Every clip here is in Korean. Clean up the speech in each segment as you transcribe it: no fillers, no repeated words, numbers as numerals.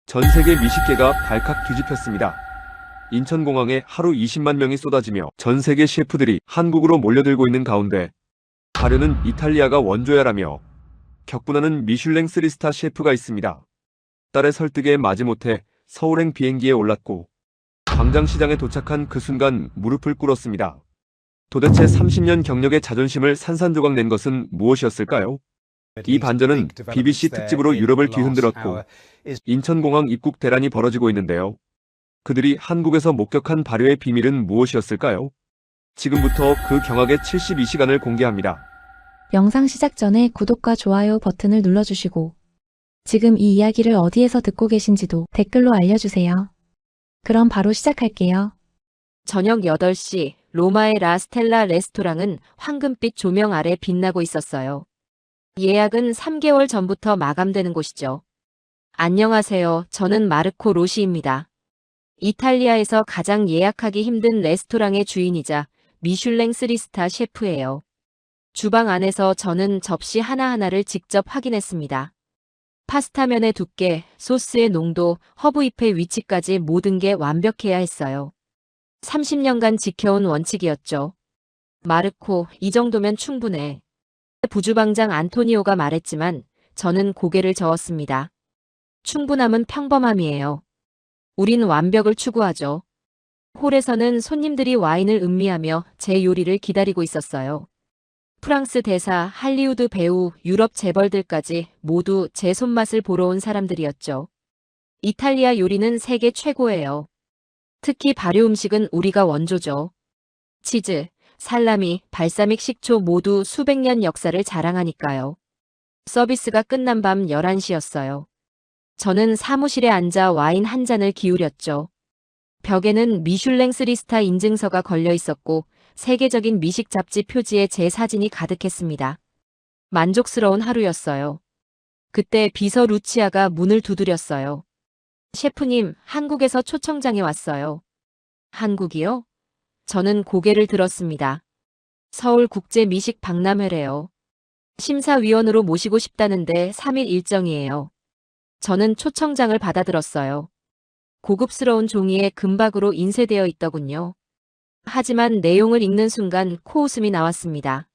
전 세계 미식계가 발칵 뒤집혔습니다. 인천공항에 하루 20만 명이 쏟아지며 전 세계 셰프들이 한국으로 몰려들고 있는 가운데 가려는 이탈리아가 원조야라며 격분하는 미슐랭 3스타 셰프가 있습니다. 딸의 설득에 마지못해 서울행 비행기에 올랐고 광장시장에 도착한 그 순간 무릎을 꿇었습니다. 도대체 30년 경력의 자존심을 산산조각 낸 것은 무엇이었을까요? 이 반전은 BBC 특집으로 유럽을 뒤흔들었고 인천공항 입국 대란이 벌어지고 있는데요. 그들이 한국에서 목격한 발효의 비밀은 무엇이었을까요? 지금부터 그 경악의 72시간을 공개합니다. 영상 시작 전에 구독과 좋아요 버튼을 눌러주시고 지금 이 이야기를 어디에서 듣고 계신지도 댓글로 알려주세요. 그럼 바로 시작할게요. 저녁 8시 로마의 라스텔라 레스토랑은 황금빛 조명 아래 빛나고 있었어요. 예약은 3개월 전부터 마감되는 곳이죠. 안녕하세요. 저는 마르코 로시입니다. 이탈리아에서 가장 예약하기 힘든 레스토랑의 주인이자 미슐랭 3스타 셰프예요. 주방 안에서 저는 접시 하나하나를 직접 확인했습니다. 파스타면의 두께, 소스의 농도, 허브잎의 위치까지 모든 게 완벽해야 했어요. 30년간 지켜온 원칙이었죠. 마르코, 이 정도면 충분해. 부주방장 안토니오가 말했지만 저는 고개를 저었습니다. 충분함은 평범함이에요. 우린 완벽을 추구하죠. 홀에서는 손님들이 와인을 음미하며 제 요리를 기다리고 있었어요. 프랑스 대사, 할리우드 배우, 유럽 재벌들까지 모두 제 손맛을 보러 온 사람들이었죠. 이탈리아 요리는 세계 최고예요. 특히 발효 음식은 우리가 원조죠. 치즈, 살라미, 발사믹 식초 모두 수백 년 역사를 자랑하니까요. 서비스가 끝난 밤 11시였어요. 저는 사무실에 앉아 와인 한 잔을 기울였죠. 벽에는 미슐랭 3스타 인증서가 걸려 있었고 세계적인 미식 잡지 표지에 제 사진이 가득했습니다. 만족스러운 하루였어요. 그때 비서 루치아가 문을 두드렸어요. 셰프님, 한국에서 초청장이 왔어요. 한국이요? 저는 고개를 들었습니다. 서울국제미식 박람회래요. 심사위원으로 모시고 싶다는데 3일 일정이에요. 저는 초청장을 받아들었어요. 고급스러운 종이에 금박으로 인쇄되어 있더군요. 하지만 내용을 읽는 순간 코웃음이 나왔습니다.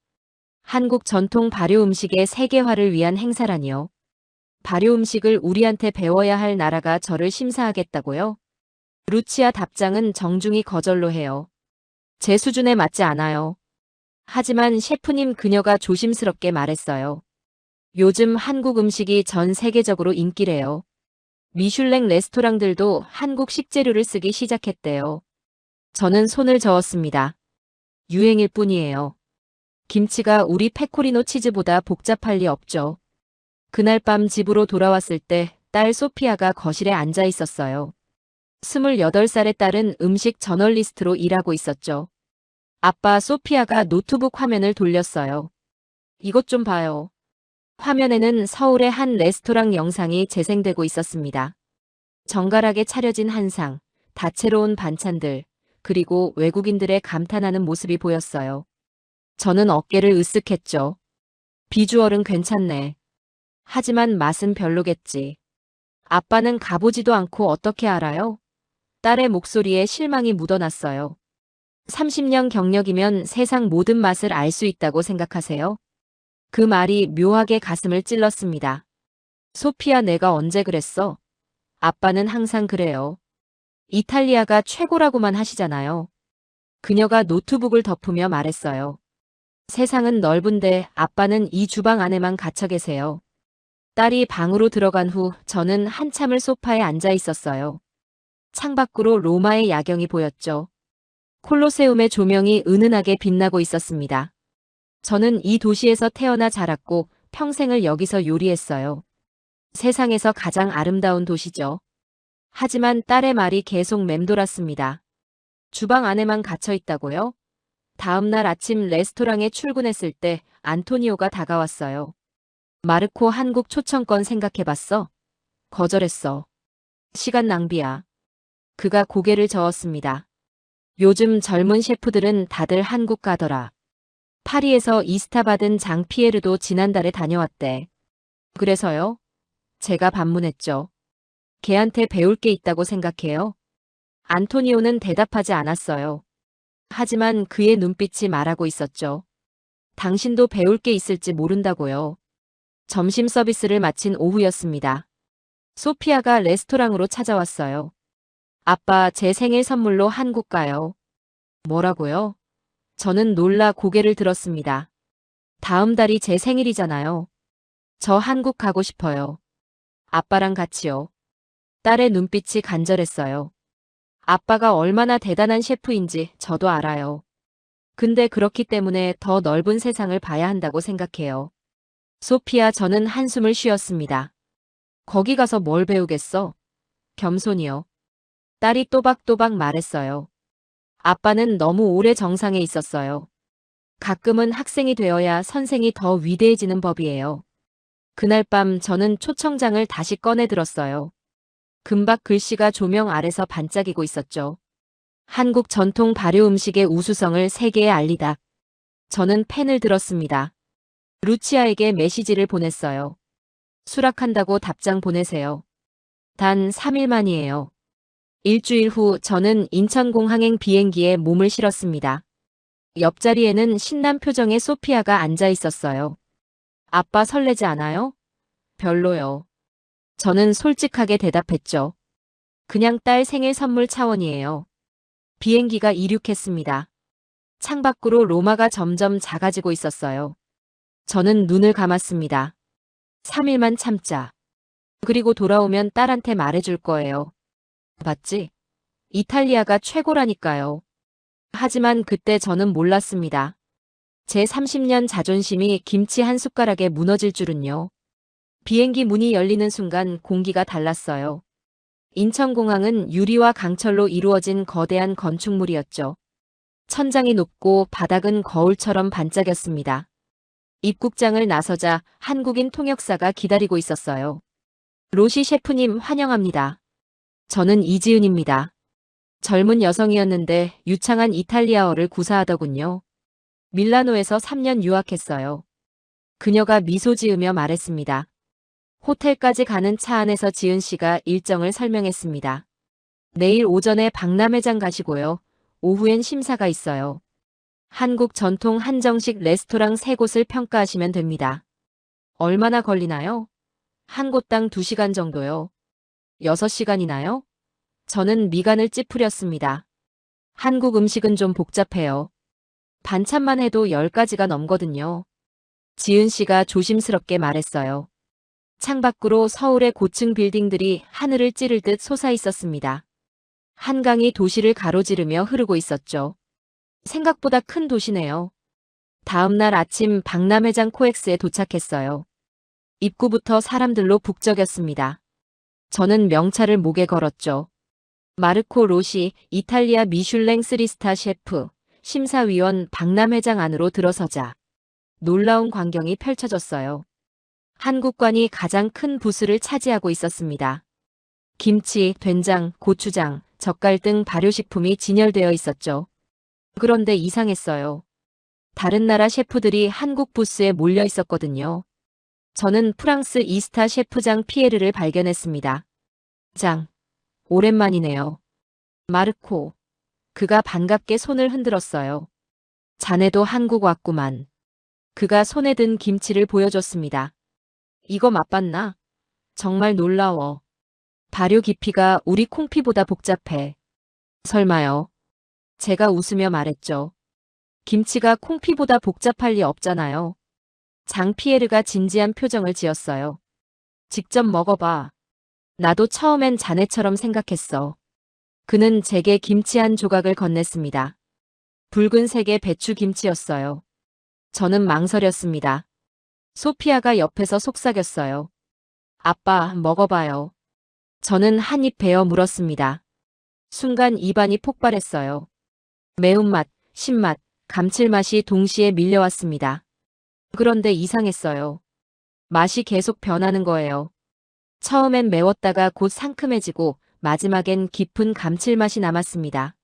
한국 전통 발효 음식의 세계화를 위한 행사라니요. 발효 음식을 우리한테 배워야 할 나라가 저를 심사하겠다고요? 루치아 답장은 정중히 거절로 해요. 제 수준에 맞지 않아요. 하지만 셰프님, 그녀가 조심스럽게 말했어요. 요즘 한국 음식이 전 세계적으로 인기래요. 미슐랭 레스토랑들도 한국 식재료를 쓰기 시작했대요. 저는 손을 저었습니다. 유행일 뿐이에요. 김치가 우리 페코리노 치즈보다 복잡할 리 없죠. 그날 밤 집으로 돌아왔을 때 딸 소피아가 거실에 앉아 있었어요. 28살의 딸은 음식 저널리스트로 일하고 있었죠. 아빠, 소피아가 노트북 화면을 돌렸어요. 이것 좀 봐요. 화면에는 서울의 한 레스토랑 영상이 재생되고 있었습니다. 정갈하게 차려진 한상, 다채로운 반찬들, 그리고 외국인들의 감탄하는 모습이 보였어요. 저는 어깨를 으쓱했죠. 비주얼은 괜찮네. 하지만 맛은 별로겠지. 아빠는 가보지도 않고 어떻게 알아요? 딸의 목소리에 실망이 묻어났어요. 30년 경력이면 세상 모든 맛을 알 수 있다고 생각하세요? 그 말이 묘하게 가슴을 찔렀습니다. 소피아, 내가 언제 그랬어? 아빠는 항상 그래요. 이탈리아가 최고라고만 하시잖아요. 그녀가 노트북을 덮으며 말했어요. 세상은 넓은데 아빠는 이 주방 안에만 갇혀 계세요. 딸이 방으로 들어간 후 저는 한참을 소파에 앉아 있었어요. 창밖으로 로마의 야경이 보였죠. 콜로세움의 조명이 은은하게 빛나고 있었습니다. 저는 이 도시에서 태어나 자랐고 평생을 여기서 요리했어요. 세상에서 가장 아름다운 도시죠. 하지만 딸의 말이 계속 맴돌았습니다. 주방 안에만 갇혀 있다고요? 다음 날 아침 레스토랑에 출근했을 때 안토니오가 다가왔어요. 마르코, 한국 초청권 생각해봤어? 거절했어. 시간 낭비야. 그가 고개를 저었습니다. 요즘 젊은 셰프들은 다들 한국 가더라. 파리에서 이스타 받은 장 피에르도 지난달에 다녀왔대. 그래서요? 제가 반문했죠. 걔한테 배울 게 있다고 생각해요? 안토니오는 대답하지 않았어요. 하지만 그의 눈빛이 말하고 있었죠. 당신도 배울 게 있을지 모른다고요. 점심 서비스를 마친 오후였습니다. 소피아가 레스토랑으로 찾아왔어요. 아빠, 제 생일 선물로 한국 가요. 뭐라고요? 저는 놀라 고개를 들었습니다. 다음 달이 제 생일이잖아요. 저 한국 가고 싶어요. 아빠랑 같이요. 딸의 눈빛이 간절했어요. 아빠가 얼마나 대단한 셰프인지 저도 알아요. 근데 그렇기 때문에 더 넓은 세상을 봐야 한다고 생각해요. 소피아, 저는 한숨을 쉬었습니다. 거기 가서 뭘 배우겠어? 겸손이요. 딸이 또박또박 말했어요. 아빠는 너무 오래 정상에 있었어요. 가끔은 학생이 되어야 선생이 더 위대해지는 법이에요. 그날 밤 저는 초청장을 다시 꺼내 들었어요. 금박 글씨가 조명 아래서 반짝이고 있었죠. 한국 전통 발효 음식의 우수성을 세계에 알리다. 저는 펜을 들었습니다. 루치아에게 메시지를 보냈어요. 수락한다고 답장 보내세요. 단 3일 만이에요. 일주일 후 저는 인천공항행 비행기에 몸을 실었습니다. 옆자리에는 신난 표정의 소피아가 앉아 있었어요. 아빠 설레지 않아요? 별로요. 저는 솔직하게 대답했죠. 그냥 딸 생일 선물 차원이에요. 비행기가 이륙했습니다. 창밖으로 로마가 점점 작아지고 있었어요. 저는 눈을 감았습니다. 3일만 참자. 그리고 돌아오면 딸한테 말해줄 거예요. 맞지? 이탈리아가 최고라니까요. 하지만 그때 저는 몰랐습니다. 제 30년 자존심이 김치 한 숟가락에 무너질 줄은요. 비행기 문이 열리는 순간 공기가 달랐어요. 인천공항은 유리와 강철로 이루어진 거대한 건축물이었죠. 천장이 높고 바닥은 거울처럼 반짝였습니다. 입국장을 나서자 한국인 통역사가 기다리고 있었어요. 로시 셰프님 환영합니다. 저는 이지은입니다. 젊은 여성이었는데 유창한 이탈리아어를 구사하더군요. 밀라노에서 3년 유학했어요. 그녀가 미소 지으며 말했습니다. 호텔까지 가는 차 안에서 지은 씨가 일정을 설명했습니다. 내일 오전에 박람회장 가시고요. 오후엔 심사가 있어요. 한국 전통 한정식 레스토랑 3곳을 평가하시면 됩니다. 얼마나 걸리나요? 한 곳당 2시간 정도요. 6시간이나요? 저는 미간을 찌푸렸습니다. 한국 음식은 좀 복잡해요. 반찬만 해도 10가지가 넘거든요. 지은 씨가 조심스럽게 말했어요. 창밖으로 서울의 고층 빌딩들이 하늘을 찌를 듯 솟아 있었습니다. 한강이 도시를 가로지르며 흐르고 있었죠. 생각보다 큰 도시네요. 다음 날 아침 박람회장 코엑스에 도착했어요. 입구부터 사람들로 북적였습니다. 저는 명찰을 목에 걸었죠. 마르코 로시, 이탈리아 미슐랭 3스타 셰프, 심사위원 박람회장 안으로 들어서자 놀라운 광경이 펼쳐졌어요. 한국관이 가장 큰 부스를 차지하고 있었습니다. 김치, 된장, 고추장, 젓갈 등 발효식품이 진열되어 있었죠. 그런데 이상했어요. 다른 나라 셰프들이 한국 부스에 몰려 있었거든요. 저는 프랑스 이스타 셰프장 피에르를 발견했습니다. 장, 오랜만이네요. 마르코. 그가 반갑게 손을 흔들었어요. 자네도 한국 왔구만. 그가 손에 든 김치를 보여줬습니다. 이거 맛봤나? 정말 놀라워. 발효 깊이가 우리 콩피보다 복잡해. 설마요. 제가 웃으며 말했죠. 김치가 콩피보다 복잡할 리 없잖아요. 장 피에르가 진지한 표정을 지었어요. 직접 먹어봐. 나도 처음엔 자네처럼 생각했어. 그는 제게 김치 한 조각을 건넸습니다. 붉은색의 배추 김치였어요. 저는 망설였습니다. 소피아가 옆에서 속삭였어요. 아빠, 먹어봐요. 저는 한 입 베어 물었습니다. 순간 입안이 폭발했어요. 매운맛, 신맛, 감칠맛이 동시에 밀려왔습니다. 그런데 이상했어요. 맛이 계속 변하는 거예요. 처음엔 매웠다가 곧 상큼해지고 마지막엔 깊은 감칠맛이 남았습니다.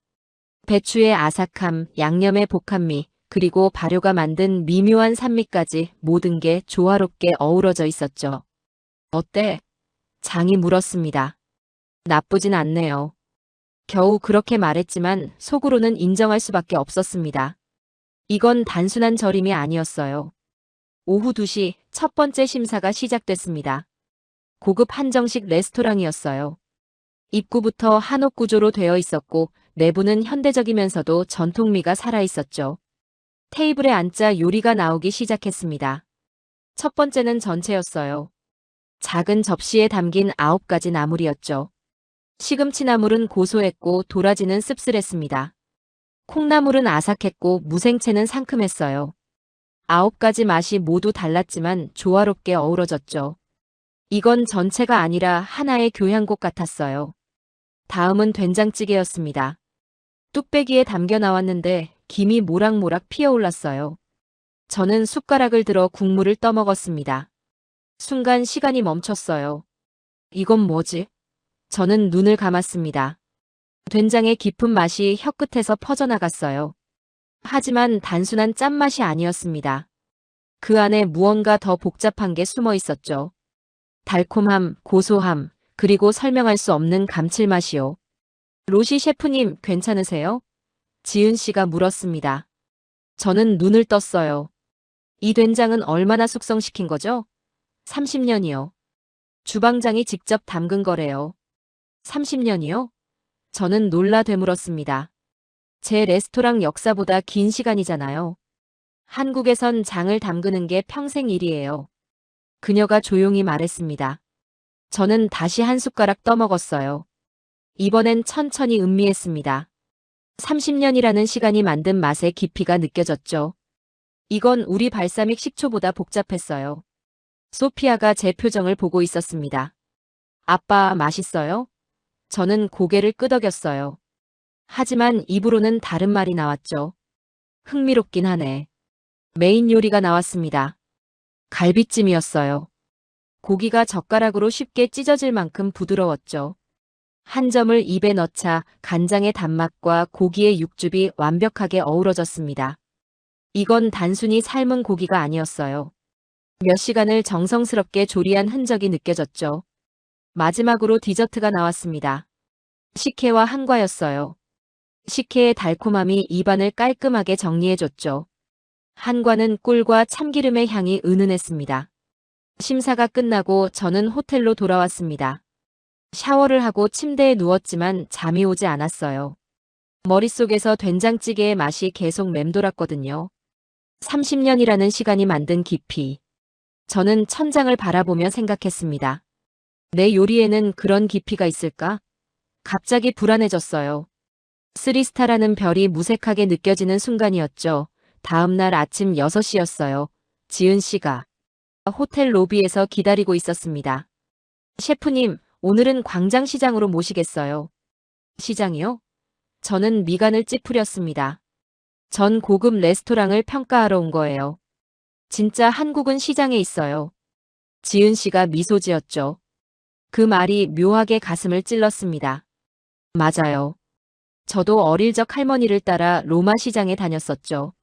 배추의 아삭함, 양념의 복합미, 그리고 발효가 만든 미묘한 산미까지 모든 게 조화롭게 어우러져 있었죠. 어때? 장이 물었습니다. 나쁘진 않네요. 겨우 그렇게 말했지만 속으로는 인정할 수밖에 없었습니다. 이건 단순한 절임이 아니었어요. 오후 2시 첫 번째 심사가 시작됐습니다. 고급 한정식 레스토랑이었어요. 입구부터 한옥 구조로 되어 있었고 내부는 현대적이면서도 전통미가 살아있었죠. 테이블에 앉자 요리가 나오기 시작했습니다. 첫 번째는 전체였어요. 작은 접시에 담긴 9가지 나물이었죠. 시금치 나물은 고소했고 도라지는 씁쓸했습니다. 콩나물은 아삭했고 무생채는 상큼했어요. 9가지 맛이 모두 달랐지만 조화롭게 어우러졌죠. 이건 전체가 아니라 하나의 교향곡 같았어요. 다음은 된장찌개였습니다. 뚝배기에 담겨 나왔는데 김이 모락모락 피어올랐어요. 저는 숟가락을 들어 국물을 떠먹었습니다. 순간 시간이 멈췄어요. 이건 뭐지? 저는 눈을 감았습니다. 된장의 깊은 맛이 혀끝에서 퍼져나갔어요. 하지만 단순한 짠맛이 아니었습니다. 그 안에 무언가 더 복잡한 게 숨어 있었죠. 달콤함, 고소함, 그리고 설명할 수 없는 감칠맛이요. 로시 셰프님, 괜찮으세요? 지은 씨가 물었습니다. 저는 눈을 떴어요. 이 된장은 얼마나 숙성시킨 거죠? 30년이요. 주방장이 직접 담근 거래요. 30년이요? 저는 놀라 되물었습니다. 제 레스토랑 역사보다 긴 시간이잖아요. 한국에선 장을 담그는 게 평생 일이에요. 그녀가 조용히 말했습니다. 저는 다시 한 숟가락 떠먹었어요. 이번엔 천천히 음미했습니다. 30년이라는 시간이 만든 맛의 깊이가 느껴졌죠. 이건 우리 발사믹 식초보다 복잡했어요. 소피아가 제 표정을 보고 있었습니다. 아빠, 맛있어요? 저는 고개를 끄덕였어요. 하지만 입으로는 다른 말이 나왔죠. 흥미롭긴 하네. 메인 요리가 나왔습니다. 갈비찜이었어요. 고기가 젓가락으로 쉽게 찢어질 만큼 부드러웠죠. 한 점을 입에 넣자 간장의 단맛과 고기의 육즙이 완벽하게 어우러졌습니다. 이건 단순히 삶은 고기가 아니었어요. 몇 시간을 정성스럽게 조리한 흔적이 느껴졌죠. 마지막으로 디저트가 나왔습니다. 식혜와 한과였어요. 식혜의 달콤함이 입안을 깔끔하게 정리해줬죠. 한과는 꿀과 참기름의 향이 은은했습니다. 심사가 끝나고 저는 호텔로 돌아왔습니다. 샤워를 하고 침대에 누웠지만 잠이 오지 않았어요. 머릿속에서 된장찌개의 맛이 계속 맴돌았거든요. 30년이라는 시간이 만든 깊이. 저는 천장을 바라보며 생각했습니다. 내 요리에는 그런 깊이가 있을까? 갑자기 불안해졌어요. 3스타라는 별이 무색하게 느껴지는 순간이었죠. 다음 날 아침 6시였어요. 지은 씨가 호텔 로비에서 기다리고 있었습니다. 셰프님, 오늘은 광장시장으로 모시겠어요. 시장이요? 저는 미간을 찌푸렸습니다. 전 고급 레스토랑을 평가하러 온 거예요. 진짜 한국은 시장에 있어요. 지은 씨가 미소 지었죠. 그 말이 묘하게 가슴을 찔렀습니다. 맞아요. 저도 어릴 적 할머니를 따라 로마 시장에 다녔었죠.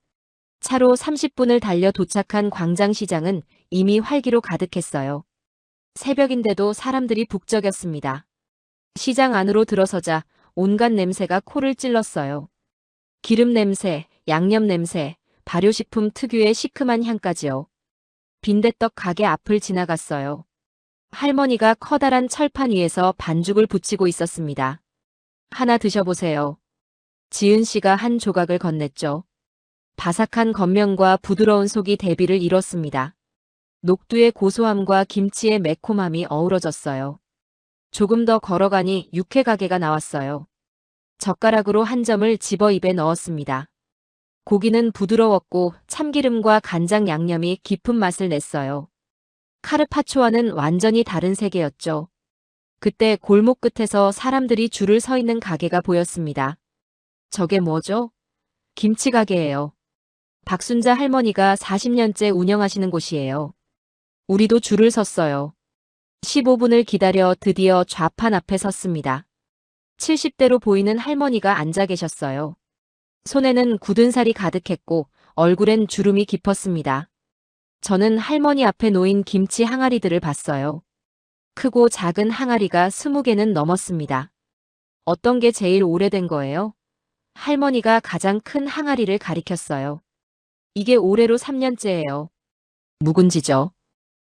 차로 30분을 달려 도착한 광장시장은 이미 활기로 가득했어요. 새벽인데도 사람들이 북적였습니다. 시장 안으로 들어서자 온갖 냄새가 코를 찔렀어요. 기름 냄새, 양념 냄새, 발효식품 특유의 시큼한 향까지요. 빈대떡 가게 앞을 지나갔어요. 할머니가 커다란 철판 위에서 반죽을 붙이고 있었습니다. 하나 드셔보세요. 지은 씨가 한 조각을 건넸죠. 바삭한 겉면과 부드러운 속이 대비를 이뤘습니다. 녹두의 고소함과 김치의 매콤함이 어우러졌어요. 조금 더 걸어가니 육회 가게가 나왔어요. 젓가락으로 한 점을 집어 입에 넣었습니다. 고기는 부드러웠고 참기름과 간장 양념이 깊은 맛을 냈어요. 카르파초와는 완전히 다른 세계였죠. 그때 골목 끝에서 사람들이 줄을 서 있는 가게가 보였습니다. 저게 뭐죠? 김치 가게예요. 박순자 할머니가 40년째 운영하시는 곳이에요. 우리도 줄을 섰어요. 15분을 기다려 드디어 좌판 앞에 섰습니다. 70대로 보이는 할머니가 앉아 계셨어요. 손에는 굳은 살이 가득했고 얼굴엔 주름이 깊었습니다. 저는 할머니 앞에 놓인 김치 항아리들을 봤어요. 크고 작은 항아리가 20개는 넘었습니다. 어떤 게 제일 오래된 거예요? 할머니가 가장 큰 항아리를 가리켰어요. 이게 올해로 3년째예요. 묵은지죠.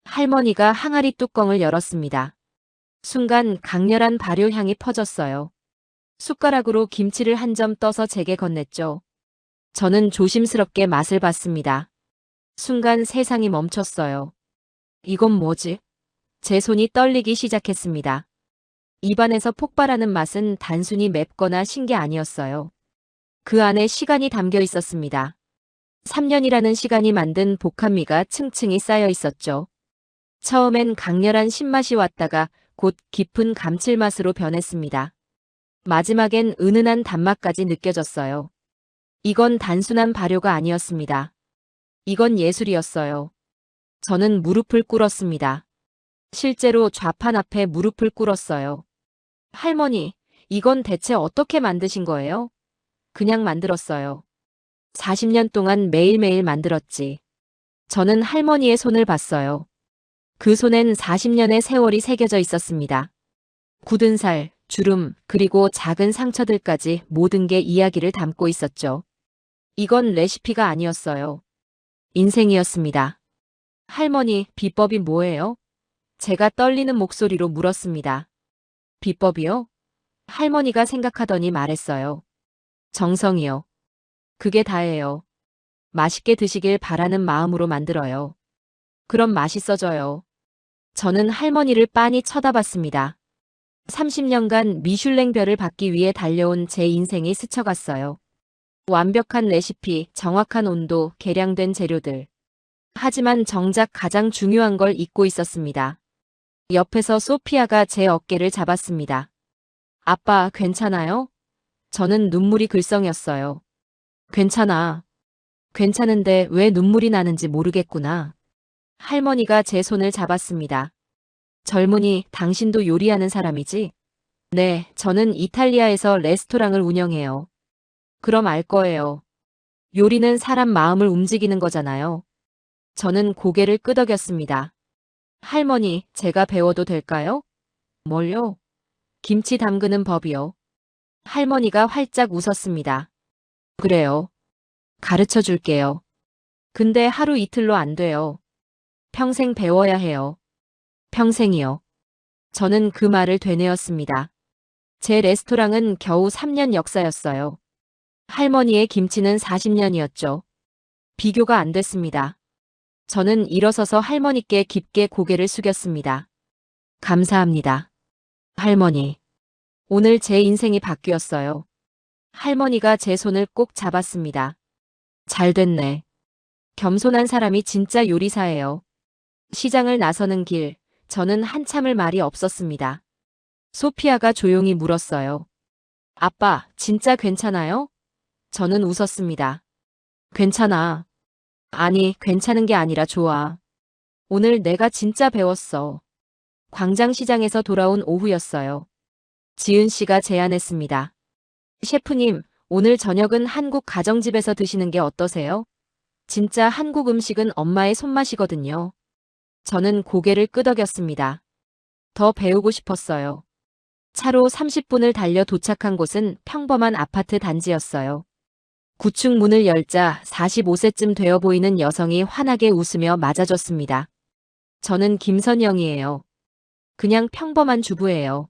할머니가 항아리 뚜껑을 열었습니다. 순간 강렬한 발효향이 퍼졌어요. 숟가락으로 김치를 한 점 떠서 제게 건넸죠. 저는 조심스럽게 맛을 봤습니다. 순간 세상이 멈췄어요. 이건 뭐지? 제 손이 떨리기 시작했습니다. 입안에서 폭발하는 맛은 단순히 맵거나 신 게 아니었어요. 그 안에 시간이 담겨 있었습니다. 3년이라는 시간이 만든 복합미가 층층이 쌓여 있었죠. 처음엔 강렬한 신맛이 왔다가 곧 깊은 감칠맛으로 변했습니다. 마지막엔 은은한 단맛까지 느껴졌어요. 이건 단순한 발효가 아니었습니다. 이건 예술이었어요. 저는 무릎을 꿇었습니다. 실제로 좌판 앞에 무릎을 꿇었어요. 할머니, 이건 대체 어떻게 만드신 거예요? 그냥 만들었어요. 40년 동안 매일매일 만들었지. 저는 할머니의 손을 봤어요. 그 손엔 40년의 세월이 새겨져 있었습니다. 굳은 살, 주름, 그리고 작은 상처들까지 모든 게 이야기를 담고 있었죠. 이건 레시피가 아니었어요. 인생이었습니다. 할머니, 비법이 뭐예요? 제가 떨리는 목소리로 물었습니다. 비법이요? 할머니가 생각하더니 말했어요. 정성이요. 그게 다예요. 맛있게 드시길 바라는 마음으로 만들어요. 그럼 맛있어져요. 저는 할머니를 빤히 쳐다봤습니다. 30년간 미슐랭별을 받기 위해 달려온 제 인생이 스쳐갔어요. 완벽한 레시피, 정확한 온도, 계량된 재료들. 하지만 정작 가장 중요한 걸 잊고 있었습니다. 옆에서 소피아가 제 어깨를 잡았습니다. 아빠, 괜찮아요? 저는 눈물이 글썽였어요. 괜찮아. 괜찮은데 왜 눈물이 나는지 모르겠구나. 할머니가 제 손을 잡았습니다. 젊은이, 당신도 요리하는 사람이지? 네, 저는 이탈리아에서 레스토랑을 운영해요. 그럼 알 거예요. 요리는 사람 마음을 움직이는 거잖아요. 저는 고개를 끄덕였습니다. 할머니, 제가 배워도 될까요? 뭘요? 김치 담그는 법이요. 할머니가 활짝 웃었습니다. 그래요. 가르쳐 줄게요. 근데 하루 이틀로 안 돼요. 평생 배워야 해요. 평생이요. 저는 그 말을 되뇌었습니다. 제 레스토랑은 겨우 3년 역사였어요. 할머니의 김치는 40년이었죠. 비교가 안 됐습니다. 저는 일어서서 할머니께 깊게 고개를 숙였습니다. 감사합니다. 할머니. 오늘 제 인생이 바뀌었어요. 할머니가 제 손을 꼭 잡았습니다. 잘 됐네. 겸손한 사람이 진짜 요리사예요. 시장을 나서는 길, 저는 한참을 말이 없었습니다. 소피아가 조용히 물었어요. 아빠, 진짜 괜찮아요? 저는 웃었습니다. 괜찮아. 아니, 괜찮은 게 아니라 좋아. 오늘 내가 진짜 배웠어. 광장시장에서 돌아온 오후였어요. 지은 씨가 제안했습니다. 셰프님, 오늘 저녁은 한국 가정집에서 드시는 게 어떠세요? 진짜 한국 음식은 엄마의 손맛이거든요. 저는 고개를 끄덕였습니다. 더 배우고 싶었어요. 차로 30분을 달려 도착한 곳은 평범한 아파트 단지였어요. 9층 문을 열자 45세쯤 되어 보이는 여성이 환하게 웃으며 맞아줬습니다. 저는 김선영이에요. 그냥 평범한 주부예요.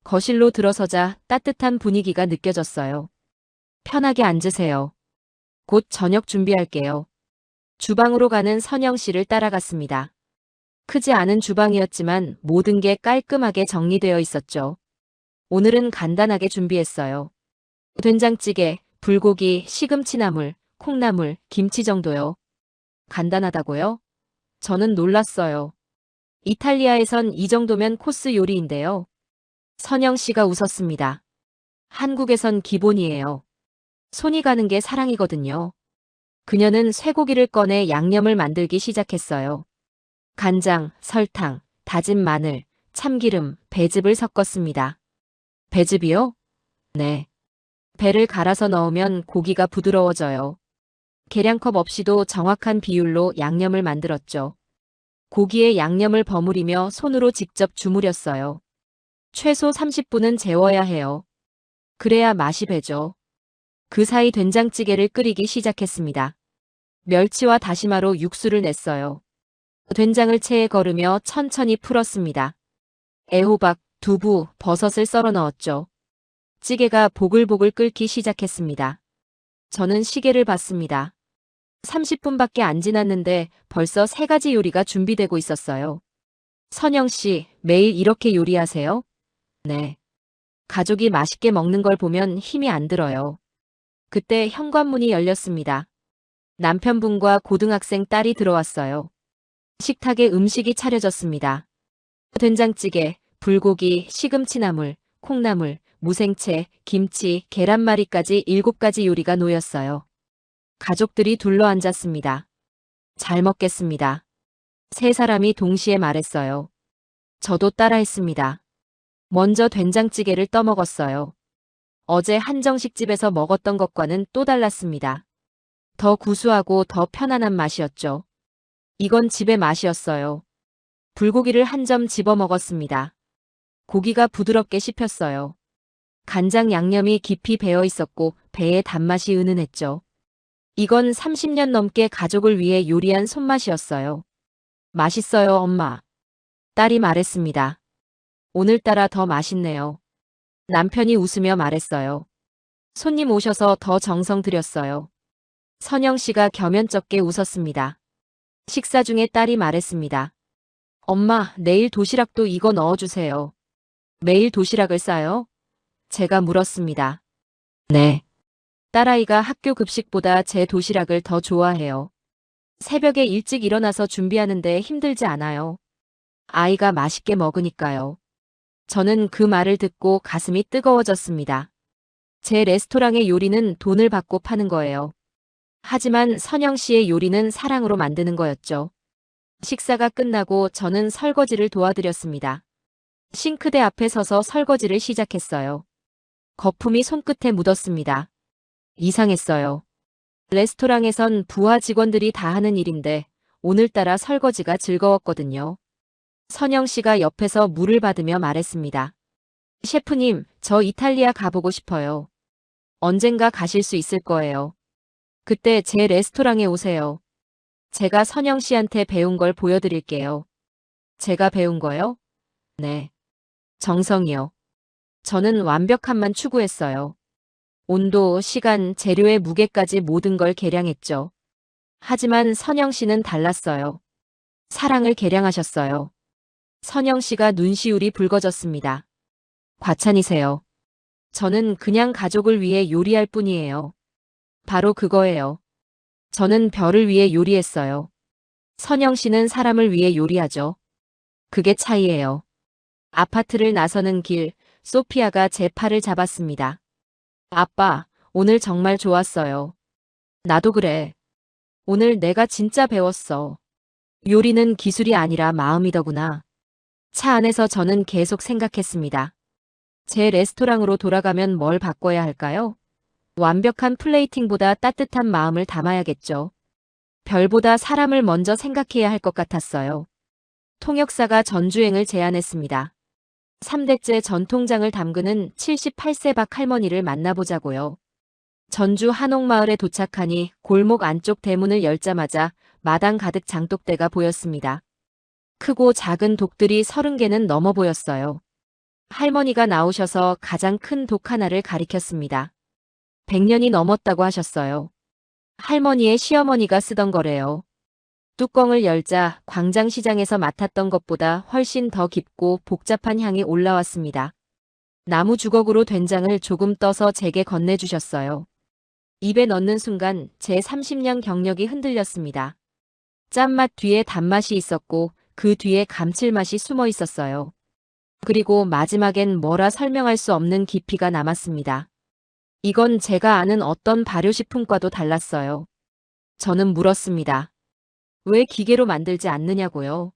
거실로 들어서자 따뜻한 분위기가 느껴졌어요. 편하게 앉으세요. 곧 저녁 준비할게요. 주방으로 가는 선영 씨를 따라갔습니다. 크지 않은 주방이었지만 모든 게 깔끔하게 정리되어 있었죠. 오늘은 간단하게 준비했어요. 된장찌개, 불고기, 시금치나물, 콩나물, 김치 정도요. 간단하다고요? 저는 놀랐어요. 이탈리아에선 이 정도면 코스 요리인데요. 선영 씨가 웃었습니다. 한국에선 기본이에요. 손이 가는 게 사랑이거든요. 그녀는 쇠고기를 꺼내 양념을 만들기 시작했어요. 간장, 설탕, 다진 마늘, 참기름, 배즙을 섞었습니다. 배즙이요? 네. 배를 갈아서 넣으면 고기가 부드러워져요. 계량컵 없이도 정확한 비율로 양념을 만들었죠. 고기에 양념을 버무리며 손으로 직접 주무렸어요. 최소 30분은 재워야 해요. 그래야 맛이 배죠. 그 사이 된장찌개를 끓이기 시작했습니다. 멸치와 다시마로 육수를 냈어요. 된장을 체에 거르며 천천히 풀었습니다. 애호박, 두부, 버섯을 썰어 넣었죠. 찌개가 보글보글 끓기 시작했습니다. 저는 시계를 봤습니다. 30분밖에 안 지났는데 벌써 3가지 요리가 준비되고 있었어요. 선영 씨, 매일 이렇게 요리하세요? 네. 가족이 맛있게 먹는 걸 보면 힘이 안 들어요. 그때 현관문이 열렸습니다. 남편분과 고등학생 딸이 들어왔어요. 식탁에 음식이 차려졌습니다. 된장찌개, 불고기, 시금치나물, 콩나물, 무생채, 김치, 계란말이까지 7가지 요리가 놓였어요. 가족들이 둘러앉았습니다. 잘 먹겠습니다. 3사람이 동시에 말했어요. 저도 따라했습니다. 먼저 된장찌개를 떠먹었어요. 어제 한정식집에서 먹었던 것과는 또 달랐습니다. 더 구수하고 더 편안한 맛이었죠. 이건 집의 맛이었어요. 불고기를 한 점 집어 먹었습니다. 고기가 부드럽게 씹혔어요. 간장 양념이 깊이 배어 있었고 배의 단맛이 은은했죠. 이건 30년 넘게 가족을 위해 요리한 손맛이었어요. 맛있어요, 엄마. 딸이 말했습니다. 오늘따라 더 맛있네요. 남편이 웃으며 말했어요. 손님 오셔서 더 정성 들였어요. 선영 씨가 겸연쩍게 웃었습니다. 식사 중에 딸이 말했습니다. 엄마, 내일 도시락도 이거 넣어주세요. 매일 도시락을 싸요? 제가 물었습니다. 네. 딸아이가 학교 급식보다 제 도시락을 더 좋아해요. 새벽에 일찍 일어나서 준비하는데 힘들지 않아요. 아이가 맛있게 먹으니까요. 저는 그 말을 듣고 가슴이 뜨거워졌습니다. 제 레스토랑의 요리는 돈을 받고 파는 거예요. 하지만 선영 씨의 요리는 사랑으로 만드는 거였죠. 식사가 끝나고 저는 설거지를 도와드렸습니다. 싱크대 앞에 서서 설거지를 시작했어요. 거품이 손끝에 묻었습니다. 이상했어요. 레스토랑에선 부하 직원들이 다 하는 일인데 오늘따라 설거지가 즐거웠거든요. 선영 씨가 옆에서 물을 받으며 말했습니다. 셰프님, 저 이탈리아 가보고 싶어요. 언젠가 가실 수 있을 거예요. 그때 제 레스토랑에 오세요. 제가 선영 씨한테 배운 걸 보여드릴게요. 제가 배운 거요? 네. 정성이요. 저는 완벽함만 추구했어요. 온도, 시간, 재료의 무게까지 모든 걸 계량했죠. 하지만 선영 씨는 달랐어요. 사랑을 계량하셨어요. 선영 씨가 눈시울이 붉어졌습니다. 과찬이세요. 저는 그냥 가족을 위해 요리할 뿐이에요. 바로 그거예요. 저는 별을 위해 요리했어요. 선영 씨는 사람을 위해 요리하죠. 그게 차이예요. 아파트를 나서는 길, 소피아가 제 팔을 잡았습니다. 아빠, 오늘 정말 좋았어요. 나도 그래. 오늘 내가 진짜 배웠어. 요리는 기술이 아니라 마음이더구나. 차 안에서 저는 계속 생각했습니다. 제 레스토랑으로 돌아가면 뭘 바꿔야 할까요? 완벽한 플레이팅보다 따뜻한 마음을 담아야겠죠. 별보다 사람을 먼저 생각해야 할 것 같았어요. 통역사가 전주행을 제안했습니다. 3대째 전통장을 담그는 78세 박 할머니를 만나보자고요. 전주 한옥마을에 도착하니 골목 안쪽 대문을 열자마자 마당 가득 장독대가 보였습니다. 크고 작은 독들이 30개는 넘어 보였어요. 할머니가 나오셔서 가장 큰 독 하나를 가리켰습니다. 100년이 넘었다고 하셨어요. 할머니의 시어머니가 쓰던 거래요. 뚜껑을 열자 광장시장에서 맡았던 것보다 훨씬 더 깊고 복잡한 향이 올라왔습니다. 나무 주걱으로 된장을 조금 떠서 제게 건네주셨어요. 입에 넣는 순간 제 30년 경력이 흔들렸습니다. 짠맛 뒤에 단맛이 있었고 그 뒤에 감칠맛이 숨어 있었어요. 그리고 마지막엔 뭐라 설명할 수 없는 깊이가 남았습니다. 이건 제가 아는 어떤 발효식품과도 달랐어요. 저는 물었습니다. 왜 기계로 만들지 않느냐고요?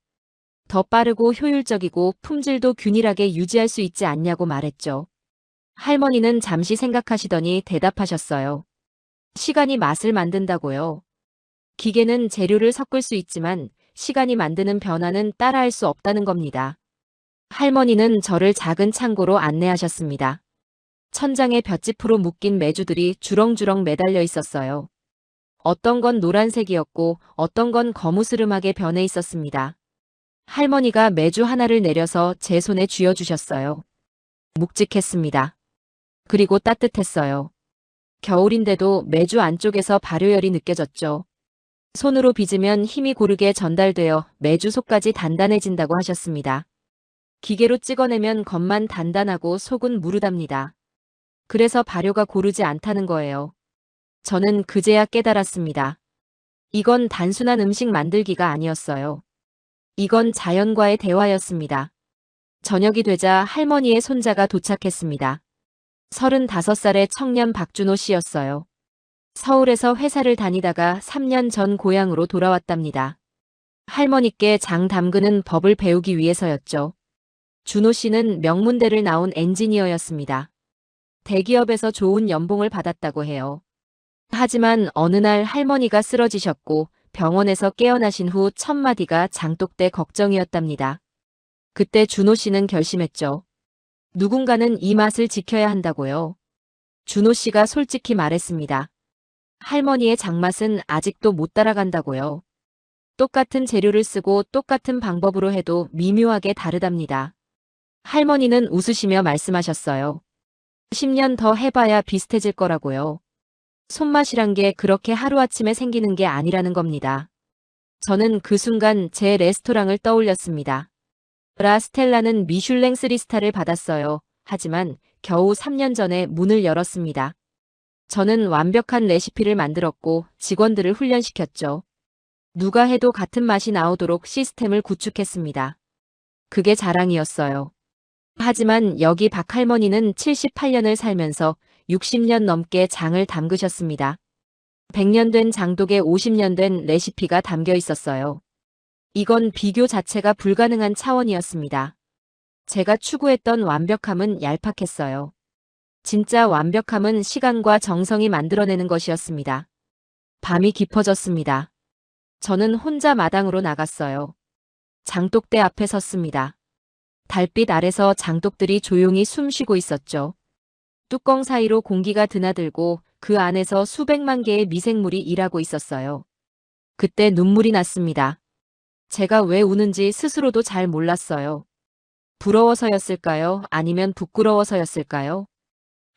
더 빠르고 효율적이고 품질도 균일하게 유지할 수 있지 않냐고 말했죠. 할머니는 잠시 생각하시더니 대답하셨어요. 시간이 맛을 만든다고요. 기계는 재료를 섞을 수 있지만 시간이 만드는 변화는 따라할 수 없다는 겁니다. 할머니는 저를 작은 창고로 안내하셨습니다. 천장에 볏짚으로 묶인 메주들이 주렁주렁 매달려 있었어요. 어떤 건 노란색이었고 어떤 건 거무스름하게 변해 있었습니다. 할머니가 메주 하나를 내려서 제 손에 쥐어주셨어요. 묵직했습니다. 그리고 따뜻했어요. 겨울인데도 메주 안쪽에서 발효열이 느껴졌죠. 손으로 빚으면 힘이 고르게 전달되어 메주 속까지 단단해진다고 하셨습니다. 기계로 찍어내면 겉만 단단하고 속은 무르답니다. 그래서 발효가 고르지 않다는 거예요. 저는 그제야 깨달았습니다. 이건 단순한 음식 만들기가 아니었어요. 이건 자연과의 대화였습니다. 저녁이 되자 할머니의 손자가 도착했습니다. 35살의 청년 박준호 씨였어요. 서울에서 회사를 다니다가 3년 전 고향으로 돌아왔답니다. 할머니께 장 담그는 법을 배우기 위해서였죠. 준호 씨는 명문대를 나온 엔지니어였습니다. 대기업에서 좋은 연봉을 받았다고 해요. 하지만 어느 날 할머니가 쓰러지셨고 병원에서 깨어나신 후 첫 마디가 장독대 걱정이었답니다. 그때 준호 씨는 결심했죠. 누군가는 이 맛을 지켜야 한다고요. 준호 씨가 솔직히 말했습니다. 할머니의 장맛은 아직도 못 따라간다고요. 똑같은 재료를 쓰고 똑같은 방법으로 해도 미묘하게 다르답니다. 할머니는 웃으시며 말씀하셨어요. 10년 더 해봐야 비슷해질 거라고요. 손맛이란 게 그렇게 하루아침에 생기는 게 아니라는 겁니다. 저는 그 순간 제 레스토랑을 떠올렸습니다. 라스텔라는 미슐랭 3스타를 받았어요. 하지만 겨우 3년 전에 문을 열었습니다. 저는 완벽한 레시피를 만들었고 직원들을 훈련시켰죠. 누가 해도 같은 맛이 나오도록 시스템을 구축했습니다. 그게 자랑이었어요. 하지만 여기 박 할머니는 78년을 살면서 60년 넘게 장을 담그셨습니다. 100년 된 장독에 50년 된 레시피가 담겨 있었어요. 이건 비교 자체가 불가능한 차원이었습니다. 제가 추구했던 완벽함은 얄팍했어요. 진짜 완벽함은 시간과 정성이 만들어내는 것이었습니다. 밤이 깊어졌습니다. 저는 혼자 마당으로 나갔어요. 장독대 앞에 섰습니다. 달빛 아래서 장독들이 조용히 숨쉬고 있었죠. 뚜껑 사이로 공기가 드나들고 그 안에서 수백만 개의 미생물이 일하고 있었어요. 그때 눈물이 났습니다. 제가 왜 우는지 스스로도 잘 몰랐어요. 부러워서였을까요? 아니면 부끄러워서였을까요?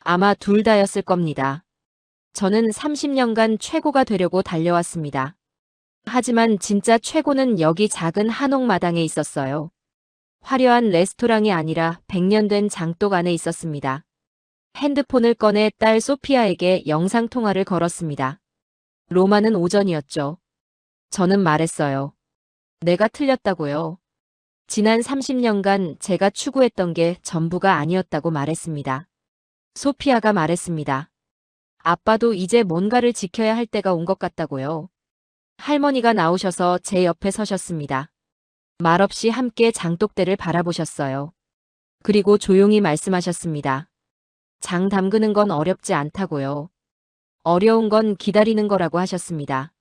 아마 둘 다였을 겁니다. 저는 30년간 최고가 되려고 달려왔습니다. 하지만 진짜 최고는 여기 작은 한옥마당에 있었어요. 화려한 레스토랑이 아니라 100년 된 장독 안에 있었습니다. 핸드폰을 꺼내 딸 소피아에게 영상통화를 걸었습니다. 로마는 오전이었죠. 저는 말했어요. 내가 틀렸다고요. 지난 30년간 제가 추구했던 게 전부가 아니었다고 말했습니다. 소피아가 말했습니다. 아빠도 이제 뭔가를 지켜야 할 때가 온 것 같다고요. 할머니가 나오셔서 제 옆에 서셨습니다. 말없이 함께 장독대를 바라보셨어요. 그리고 조용히 말씀하셨습니다. 장 담그는 건 어렵지 않다고요. 어려운 건 기다리는 거라고 하셨습니다.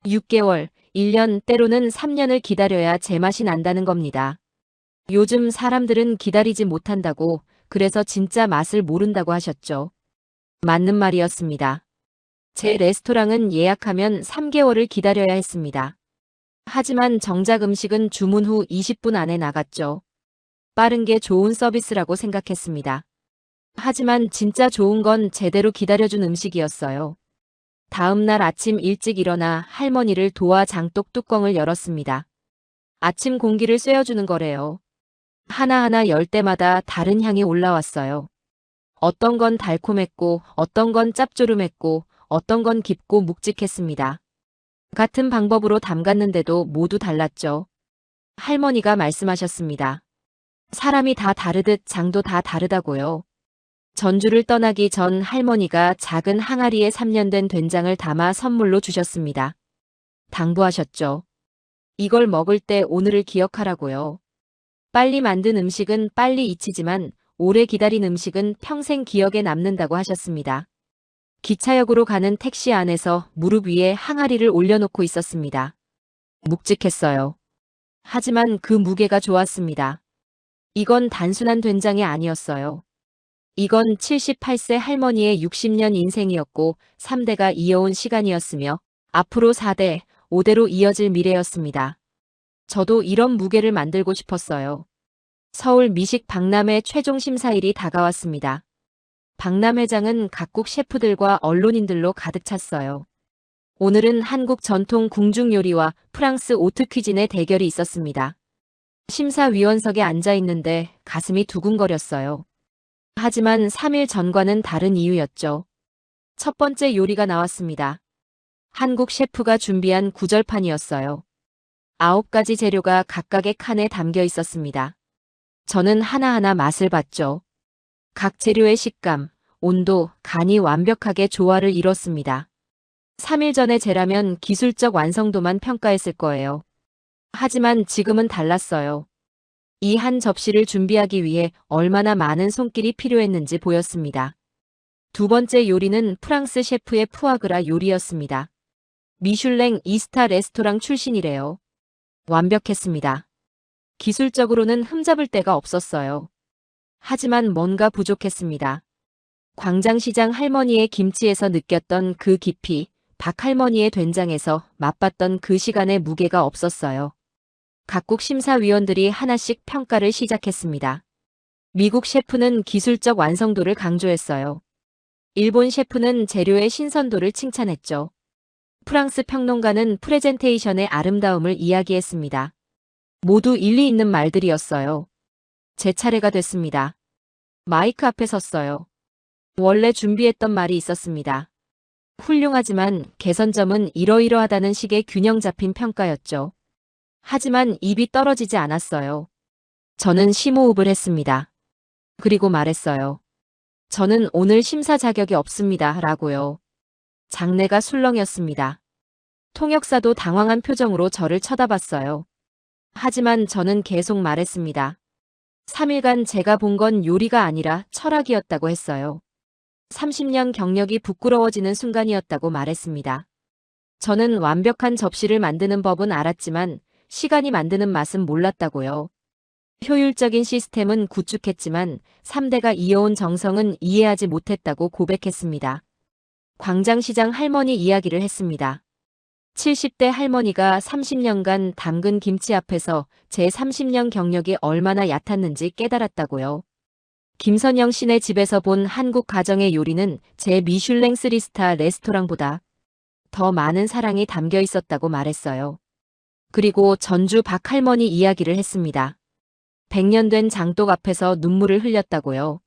6개월, 1년, 때로는 3년을 기다려야 제맛이 난다는 겁니다. 요즘 사람들은 기다리지 못한다고, 그래서 진짜 맛을 모른다고 하셨죠. 맞는 말이었습니다. 제 레스토랑은 예약하면 3개월을 기다려야 했습니다. 하지만 정작 음식은 주문 후 20분 안에 나갔죠. 빠른 게 좋은 서비스라고 생각했습니다. 하지만 진짜 좋은 건 제대로 기다려준 음식이었어요. 다음 날 아침 일찍 일어나 할머니를 도와 장독 뚜껑을 열었습니다. 아침 공기를 쐬어주는 거래요. 하나하나 열 때마다 다른 향이 올라왔어요. 어떤 건 달콤했고, 어떤 건 짭조름했고, 어떤 건 깊고 묵직했습니다. 같은 방법으로 담갔는데도 모두 달랐죠. 할머니가 말씀하셨습니다. 사람이 다 다르듯 장도 다 다르다고요. 전주를 떠나기 전 할머니가 작은 항아리에 3년 된 된장을 담아 선물로 주셨습니다. 당부하셨죠. 이걸 먹을 때 오늘을 기억하라고요. 빨리 만든 음식은 빨리 잊히지만 오래 기다린 음식은 평생 기억에 남는다고 하셨습니다. 기차역으로 가는 택시 안에서 무릎 위에 항아리를 올려놓고 있었습니다. 묵직했어요. 하지만 그 무게가 좋았습니다. 이건 단순한 된장이 아니었어요. 이건 78세 할머니의 60년 인생이었고 3대가 이어온 시간이었으며 앞으로 4대, 5대로 이어질 미래였습니다. 저도 이런 무게를 만들고 싶었어요. 서울 미식 박람회 최종 심사일이 다가왔습니다. 박람회장은 각국 셰프들과 언론인들로 가득 찼어요. 오늘은 한국 전통 궁중 요리와 프랑스 오트 퀴진의 대결이 있었습니다. 심사위원석에 앉아 있는데 가슴이 두근거렸어요. 하지만 3일 전과는 다른 이유였죠. 첫 번째 요리가 나왔습니다. 한국 셰프가 준비한 구절판이었어요. 9가지 재료가 각각의 칸에 담겨 있었습니다. 저는 하나하나 맛을 봤죠. 각 재료의 식감, 온도, 간이 완벽하게 조화를 이뤘습니다. 3일 전에 재라면 기술적 완성도만 평가했을 거예요. 하지만 지금은 달랐어요. 이 한 접시를 준비하기 위해 얼마나 많은 손길이 필요했는지 보였습니다. 두 번째 요리는 프랑스 셰프의 푸아그라 요리였습니다. 미슐랭 2스타 레스토랑 출신이래요. 완벽했습니다. 기술적으로는 흠잡을 데가 없었어요. 하지만 뭔가 부족했습니다. 광장시장 할머니의 김치에서 느꼈던 그 깊이, 박 할머니의 된장에서 맛봤던 그 시간의 무게가 없었어요. 각국 심사위원들이 하나씩 평가를 시작했습니다. 미국 셰프는 기술적 완성도를 강조했어요. 일본 셰프는 재료의 신선도를 칭찬했죠. 프랑스 평론가는 프레젠테이션의 아름다움을 이야기했습니다. 모두 일리 있는 말들이었어요. 제 차례가 됐습니다. 마이크 앞에 섰어요. 원래 준비했던 말이 있었습니다. 훌륭하지만 개선점은 이러이러하다는 식의 균형 잡힌 평가였죠. 하지만 입이 떨어지지 않았어요. 저는 심호흡을 했습니다. 그리고 말했어요. 저는 오늘 심사 자격이 없습니다. 라고요. 장내가 술렁였습니다. 통역사도 당황한 표정으로 저를 쳐다봤어요. 하지만 저는 계속 말했습니다. 3일간 제가 본 건 요리가 아니라 철학이었다고 했어요. 30년 경력이 부끄러워지는 순간이었다고 말했습니다. 저는 완벽한 접시를 만드는 법은 알았지만 시간이 만드는 맛은 몰랐다고요. 효율적인 시스템은 구축했지만 3대가 이어온 정성은 이해하지 못했다고 고백했습니다. 광장시장 할머니 이야기를 했습니다. 70대 할머니가 30년간 담근 김치 앞에서 제 30년 경력이 얼마나 얕았는지 깨달았다고요. 김선영 씨네 집에서 본 한국 가정의 요리는 제 미슐랭 3스타 레스토랑보다 더 많은 사랑이 담겨 있었다고 말했어요. 그리고 전주 박 할머니 이야기를 했습니다. 100년 된 장독 앞에서 눈물을 흘렸다고요.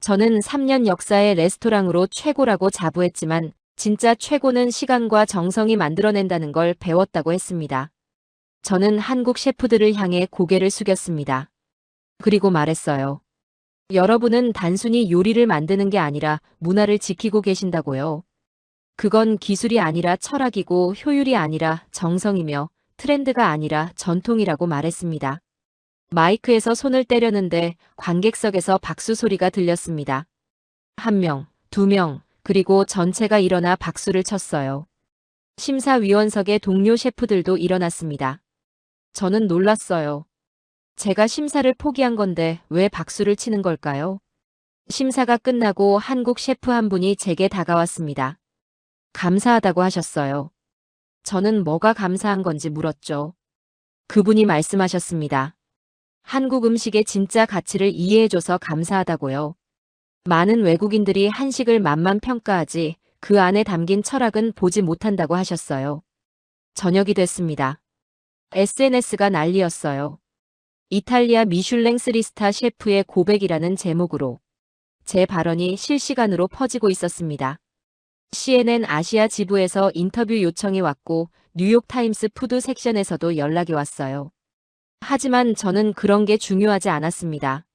저는 3년 역사의 레스토랑으로 최고라고 자부했지만 진짜 최고는 시간과 정성이 만들어낸다는 걸 배웠다고 했습니다. 저는 한국 셰프들을 향해 고개를 숙였습니다. 그리고 말했어요. 여러분은 단순히 요리를 만드는 게 아니라 문화를 지키고 계신다고요. 그건 기술이 아니라 철학이고 효율이 아니라 정성이며 트렌드가 아니라 전통이라고 말했습니다. 마이크에서 손을 때렸는데 관객석에서 박수 소리가 들렸습니다. 1명, 2명, 그리고 전체가 일어나 박수를 쳤어요. 심사위원석의 동료 셰프들도 일어났습니다. 저는 놀랐어요. 제가 심사를 포기한 건데 왜 박수를 치는 걸까요? 심사가 끝나고 한국 셰프 한 분이 제게 다가왔습니다. 감사하다고 하셨어요. 저는 뭐가 감사한 건지 물었죠. 그분이 말씀하셨습니다. 한국 음식의 진짜 가치를 이해해줘서 감사하다고요. 많은 외국인들이 한식을 맛만 평가하지 그 안에 담긴 철학은 보지 못한다고 하셨어요. 저녁이 됐습니다. SNS가 난리였어요. 이탈리아 미슐랭 3스타 셰프의 고백이라는 제목으로 제 발언이 실시간으로 퍼지고 있었습니다. CNN 아시아 지부에서 인터뷰 요청이 왔고 뉴욕타임스 푸드 섹션에서도 연락이 왔어요. 하지만 저는 그런 게 중요하지 않았습니다.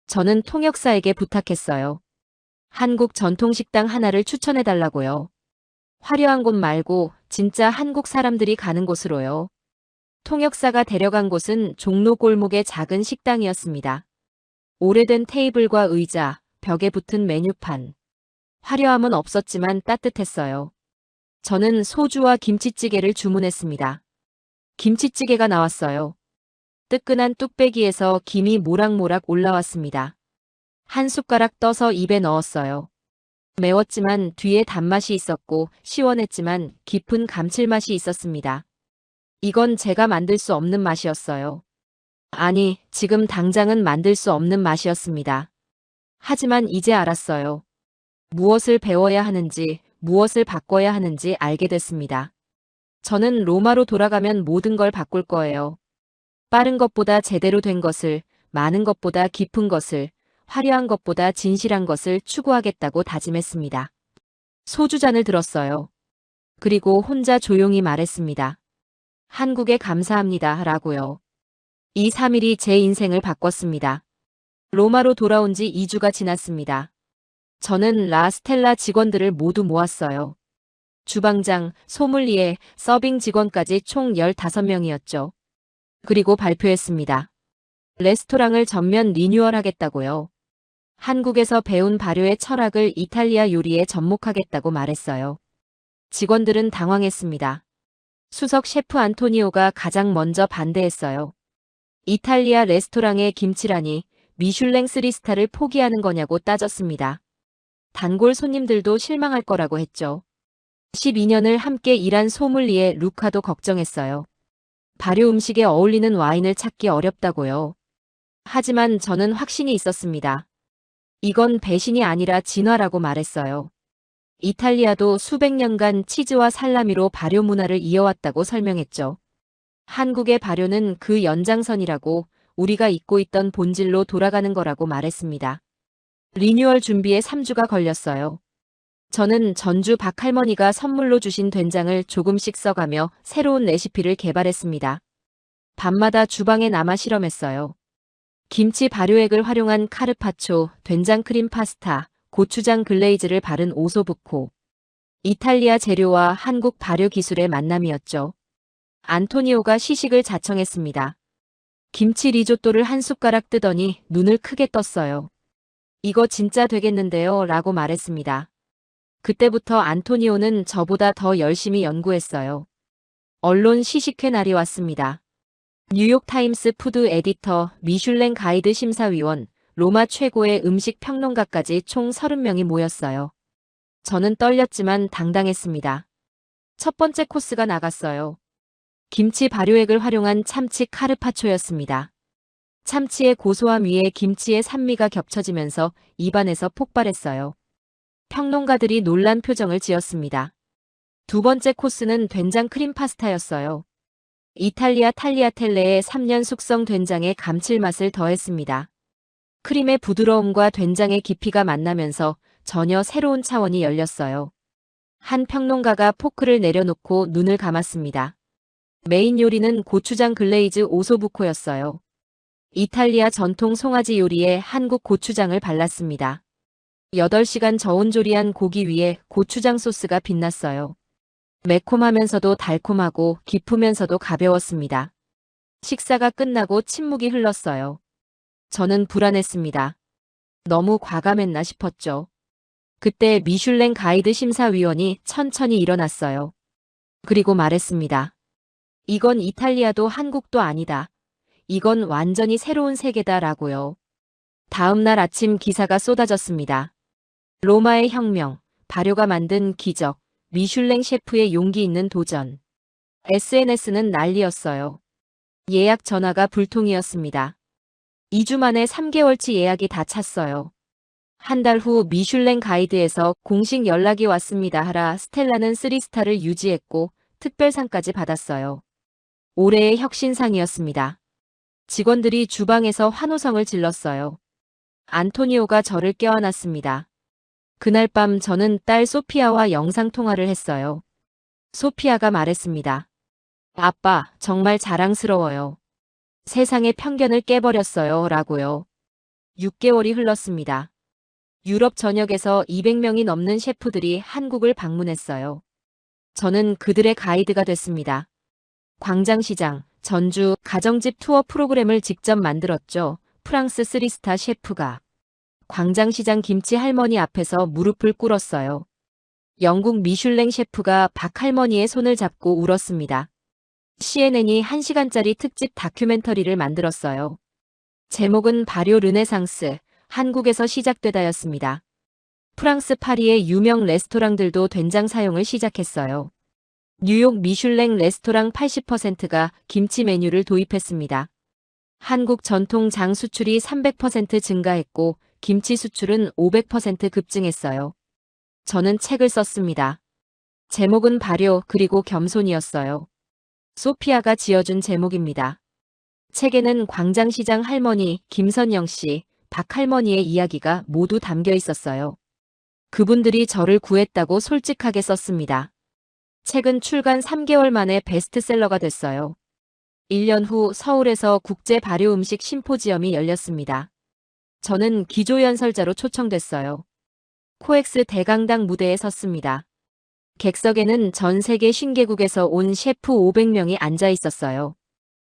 저는 통역사에게 부탁했어요. 한국 전통식당 하나를 추천해달라고요. 화려한 곳 말고 진짜 한국 사람들이 가는 곳으로요. 통역사가 데려간 곳은 종로 골목의 작은 식당이었습니다. 오래된 테이블과 의자, 벽에 붙은 메뉴판. 화려함은 없었지만 따뜻했어요. 저는 소주와 김치찌개를 주문했습니다. 김치찌개가 나왔어요. 뜨끈한 뚝배기에서 김이 모락모락 올라왔습니다. 한 숟가락 떠서 입에 넣었어요. 매웠지만 뒤에 단맛이 있었고 시원했지만 깊은 감칠맛이 있었습니다. 이건 제가 만들 수 없는 맛이었어요. 아니, 지금 당장은 만들 수 없는 맛이었습니다. 하지만 이제 알았어요. 무엇을 배워야 하는지, 무엇을 바꿔야 하는지 알게 됐습니다. 저는 로마로 돌아가면 모든 걸 바꿀 거예요. 빠른 것보다 제대로 된 것을, 많은 것보다 깊은 것을, 화려한 것보다 진실한 것을 추구하겠다고 다짐했습니다. 소주잔을 들었어요. 그리고 혼자 조용히 말했습니다. 한국에 감사합니다. 라고요. 이 3일이 제 인생을 바꿨습니다. 로마로 돌아온 지 2주가 지났습니다. 저는 라스텔라 직원들을 모두 모았어요. 주방장, 소믈리에, 서빙 직원까지 총 15명이었죠. 그리고 발표했습니다. 레스토랑을 전면 리뉴얼하겠다고요. 한국에서 배운 발효의 철학을 이탈리아 요리에 접목하겠다고 말했어요. 직원들은 당황했습니다. 수석 셰프 안토니오가 가장 먼저 반대했어요. 이탈리아 레스토랑의 김치라니 미슐랭 3스타를 포기하는 거냐고 따졌습니다. 단골 손님들도 실망할 거라고 했죠. 12년을 함께 일한 소믈리에 루카도 걱정했어요. 발효 음식에 어울리는 와인을 찾기 어렵다고요. 하지만 저는 확신이 있었습니다. 이건 배신이 아니라 진화라고 말했어요. 이탈리아도 수백 년간 치즈와 살라미로 발효 문화를 이어왔다고 설명했죠. 한국의 발효는 그 연장선이라고, 우리가 잊고 있던 본질로 돌아가는 거라고 말했습니다. 리뉴얼 준비에 3주가 걸렸어요. 저는 전주 박할머니가 선물로 주신 된장을 조금씩 써가며 새로운 레시피를 개발했습니다. 밤마다 주방에 남아 실험했어요. 김치 발효액을 활용한 카르파초, 된장 크림 파스타, 고추장 글레이즈를 바른 오소부코. 이탈리아 재료와 한국 발효 기술의 만남이었죠. 안토니오가 시식을 자청했습니다. 김치 리조또를 한 숟가락 뜨더니 눈을 크게 떴어요. 이거 진짜 되겠는데요? 라고 말했습니다. 그때부터 안토니오는 저보다 더 열심히 연구했어요. 언론 시식회 날이 왔습니다. 뉴욕타임스 푸드 에디터, 미슐랭 가이드 심사위원, 로마 최고의 음식 평론가까지 총 30명이 모였어요. 저는 떨렸지만 당당했습니다. 첫 번째 코스가 나갔어요. 김치 발효액을 활용한 참치 카르파초였습니다. 참치의 고소함 위에 김치의 산미가 겹쳐지면서 입안에서 폭발했어요. 평론가들이 놀란 표정을 지었습니다. 두 번째 코스는 된장 크림 파스타였어요. 이탈리아 탈리아텔레의 3년 숙성 된장에 감칠맛을 더했습니다. 크림의 부드러움과 된장의 깊이가 만나면서 전혀 새로운 차원이 열렸어요. 한 평론가가 포크를 내려놓고 눈을 감았습니다. 메인 요리는 고추장 글레이즈 오소부코였어요. 이탈리아 전통 송아지 요리에 한국 고추장을 발랐습니다. 8시간 저온조리한 고기 위에 고추장 소스가 빛났어요. 매콤하면서도 달콤하고 깊으면서도 가벼웠습니다. 식사가 끝나고 침묵이 흘렀어요. 저는 불안했습니다. 너무 과감했나 싶었죠. 그때 미슐랭 가이드 심사위원이 천천히 일어났어요. 그리고 말했습니다. 이건 이탈리아도 한국도 아니다. 이건 완전히 새로운 세계다라고요. 다음 날 아침 기사가 쏟아졌습니다. 로마의 혁명, 발효가 만든 기적, 미슐랭 셰프의 용기 있는 도전. SNS는 난리였어요. 예약 전화가 불통이었습니다. 2주 만에 3개월치 예약이 다 찼어요. 한 달 후 미슐랭 가이드에서 공식 연락이 왔습니다. 하라 스텔라는 3스타를 유지했고 특별상까지 받았어요. 올해의 혁신상이었습니다. 직원들이 주방에서 환호성을 질렀어요. 안토니오가 저를 껴안았습니다. 그날 밤 저는 딸 소피아와 영상통화를 했어요. 소피아가 말했습니다. 아빠, 정말 자랑스러워요. 세상의 편견을 깨버렸어요. 라고요. 6개월이 흘렀습니다. 유럽 전역에서 200명이 넘는 셰프들이 한국을 방문했어요. 저는 그들의 가이드가 됐습니다. 광장시장, 전주, 가정집 투어 프로그램을 직접 만들었죠. 프랑스 3스타 셰프가. 광장시장 김치 할머니 앞에서 무릎을 꿇었어요. 영국 미슐랭 셰프가 박 할머니의 손을 잡고 울었습니다. CNN이 1시간짜리 특집 다큐멘터리를 만들었어요. 제목은 발효 르네상스, 한국에서 시작되다였습니다. 프랑스 파리의 유명 레스토랑들도 된장 사용을 시작했어요. 뉴욕 미슐랭 레스토랑 80%가 김치 메뉴를 도입했습니다. 한국 전통 장 수출이 300% 증가했고 김치 수출은 500% 급증했어요. 저는 책을 썼습니다. 제목은 발효 그리고 겸손이었어요. 소피아가 지어준 제목입니다. 책에는 광장시장 할머니, 김선영 씨, 박 할머니의 이야기가 모두 담겨 있었어요. 그분들이 저를 구했다고 솔직하게 썼습니다. 책은 출간 3개월 만에 베스트셀러가 됐어요. 1년 후 서울에서 국제 발효 음식 심포지엄이 열렸습니다. 저는 기조연설자로 초청됐어요. 코엑스 대강당 무대에 섰습니다. 객석에는 전 세계 50개국에서 온 셰프 500명이 앉아 있었어요.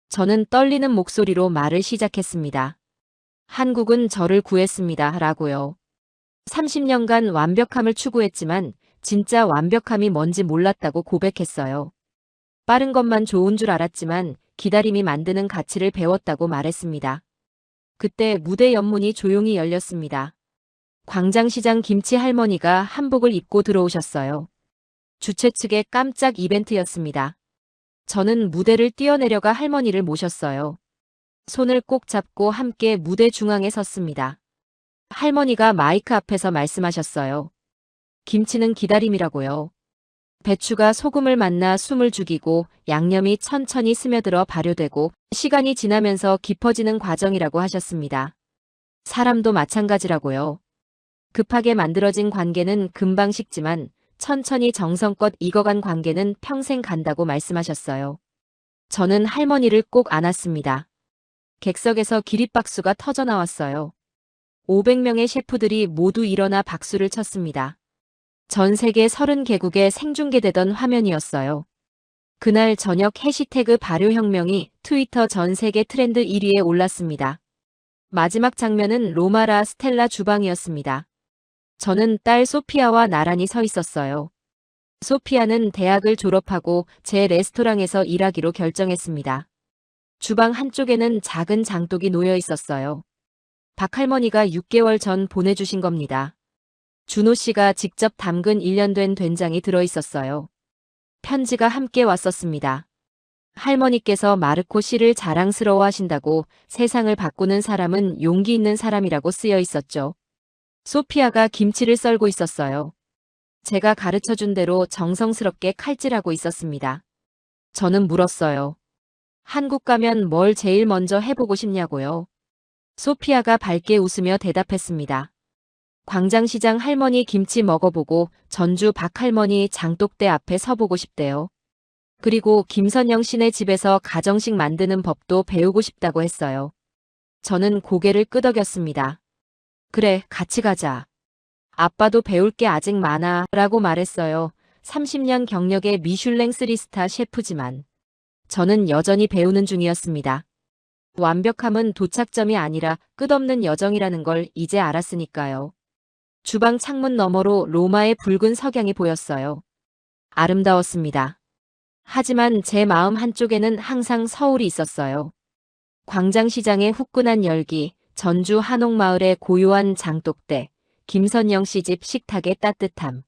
저는 떨리는 목소리로 말을 시작했습니다. 한국은 저를 구했습니다. 라고요. 30년간 완벽함을 추구했지만 진짜 완벽함이 뭔지 몰랐다고 고백했어요. 빠른 것만 좋은 줄 알았지만 기다림이 만드는 가치를 배웠다고 말했습니다. 그때 무대 연문이 조용히 열렸습니다. 광장시장 김치 할머니가 한복을 입고 들어오셨어요. 주최 측의 깜짝 이벤트였습니다. 저는 무대를 뛰어내려가 할머니를 모셨어요. 손을 꼭 잡고 함께 무대 중앙에 섰습니다. 할머니가 마이크 앞에서 말씀하셨어요. 김치는 기다림이라고요. 배추가 소금을 만나 숨을 죽이고 양념이 천천히 스며들어 발효되고 시간이 지나면서 깊어지는 과정이라고 하셨습니다. 사람도 마찬가지라고요. 급하게 만들어진 관계는 금방 식지만 천천히 정성껏 익어간 관계는 평생 간다고 말씀하셨어요. 저는 할머니를 꼭 안았습니다. 객석에서 기립박수가 터져나왔어요. 500명의 셰프들이 모두 일어나 박수를 쳤습니다. 전 세계 30개국에 생중계되던 화면이었어요. 그날 저녁 해시태그 발효혁명이 트위터 전 세계 트렌드 1위에 올랐습니다. 마지막 장면은 로마 라 스텔라 주방이었습니다. 저는 딸 소피아와 나란히 서 있었어요. 소피아는 대학을 졸업하고 제 레스토랑에서 일하기로 결정했습니다. 주방 한쪽에는 작은 장독이 놓여 있었어요. 박 할머니가 6개월 전 보내주신 겁니다. 준호 씨가 직접 담근 1년 된 된장이 들어있었어요. 편지가 함께 왔었습니다. 할머니께서 마르코 씨를 자랑스러워하신다고 세상을 바꾸는 사람은 용기 있는 사람이라고 쓰여 있었죠. 소피아가 김치를 썰고 있었어요. 제가 가르쳐준 대로 정성스럽게 칼질하고 있었습니다. 저는 물었어요. 한국 가면 뭘 제일 먼저 해보고 싶냐고요. 소피아가 밝게 웃으며 대답했습니다. 광장시장 할머니 김치 먹어보고 전주 박 할머니 장독대 앞에 서보고 싶대요. 그리고 김선영 씨네 집에서 가정식 만드는 법도 배우고 싶다고 했어요. 저는 고개를 끄덕였습니다. 그래, 같이 가자. 아빠도 배울 게 아직 많아 라고 말했어요. 30년 경력의 미슐랭 3스타 셰프지만 저는 여전히 배우는 중이었습니다. 완벽함은 도착점이 아니라 끝없는 여정이라는 걸 이제 알았으니까요. 주방 창문 너머로 로마의 붉은 석양이 보였어요. 아름다웠습니다. 하지만 제 마음 한쪽에는 항상 서울이 있었어요. 광장시장의 후끈한 열기, 전주 한옥마을의 고요한 장독대, 김선영 씨 집 식탁의 따뜻함.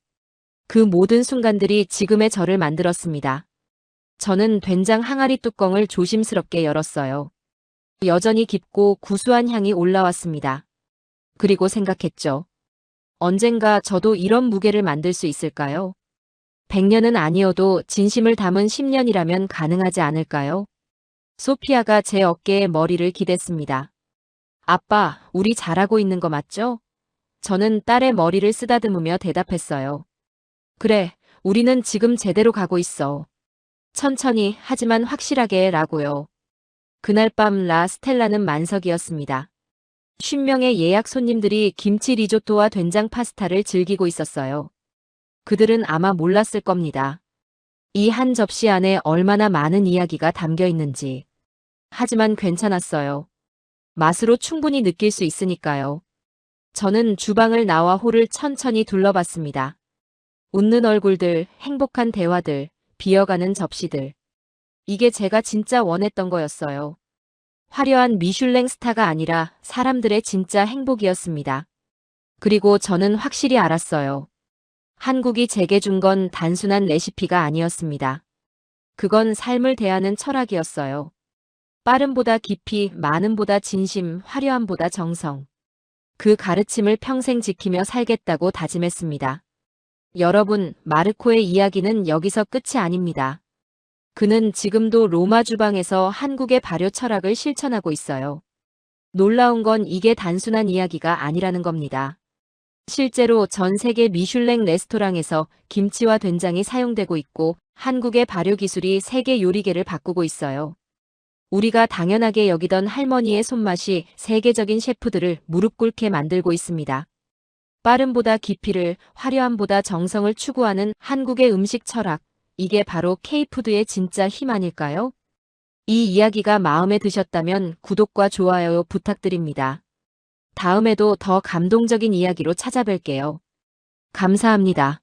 그 모든 순간들이 지금의 저를 만들었습니다. 저는 된장 항아리 뚜껑을 조심스럽게 열었어요. 여전히 깊고 구수한 향이 올라왔습니다. 그리고 생각했죠. 언젠가 저도 이런 무게를 만들 수 있을까요? 100년은 아니어도 진심을 담은 10년이라면 가능하지 않을까요? 소피아가 제 어깨에 머리를 기댔습니다. 아빠, 우리 잘하고 있는 거 맞죠? 저는 딸의 머리를 쓰다듬으며 대답했어요. 그래, 우리는 지금 제대로 가고 있어. 천천히 하지만 확실하게 라고요. 그날 밤 라 스텔라는 만석이었습니다. 50명의 예약 손님들이 김치 리조또와 된장 파스타를 즐기고 있었어요. 그들은 아마 몰랐을 겁니다. 이 한 접시 안에 얼마나 많은 이야기가 담겨 있는지. 하지만 괜찮았어요. 맛으로 충분히 느낄 수 있으니까요. 저는 주방을 나와 홀을 천천히 둘러봤습니다. 웃는 얼굴들, 행복한 대화들, 비어가는 접시들. 이게 제가 진짜 원했던 거였어요. 화려한 미슐랭 스타가 아니라 사람들의 진짜 행복이었습니다. 그리고 저는 확실히 알았어요. 한국이 제게 준 건 단순한 레시피가 아니었습니다. 그건 삶을 대하는 철학이었어요. 빠름보다 깊이, 많음보다 진심, 화려함보다 정성. 그 가르침을 평생 지키며 살겠다고 다짐했습니다. 여러분, 마르코의 이야기는 여기서 끝이 아닙니다. 그는 지금도 로마 주방에서 한국의 발효 철학을 실천하고 있어요. 놀라운 건 이게 단순한 이야기가 아니라는 겁니다. 실제로 전 세계 미슐랭 레스토랑에서 김치와 된장이 사용되고 있고 한국의 발효 기술이 세계 요리계를 바꾸고 있어요. 우리가 당연하게 여기던 할머니의 손맛이 세계적인 셰프들을 무릎 꿇게 만들고 있습니다. 빠름보다 깊이를, 화려함보다 정성을 추구하는 한국의 음식 철학, 이게 바로 K푸드의 진짜 힘 아닐까요? 이 이야기가 마음에 드셨다면 구독과 좋아요 부탁드립니다. 다음에도 더 감동적인 이야기로 찾아뵐게요. 감사합니다.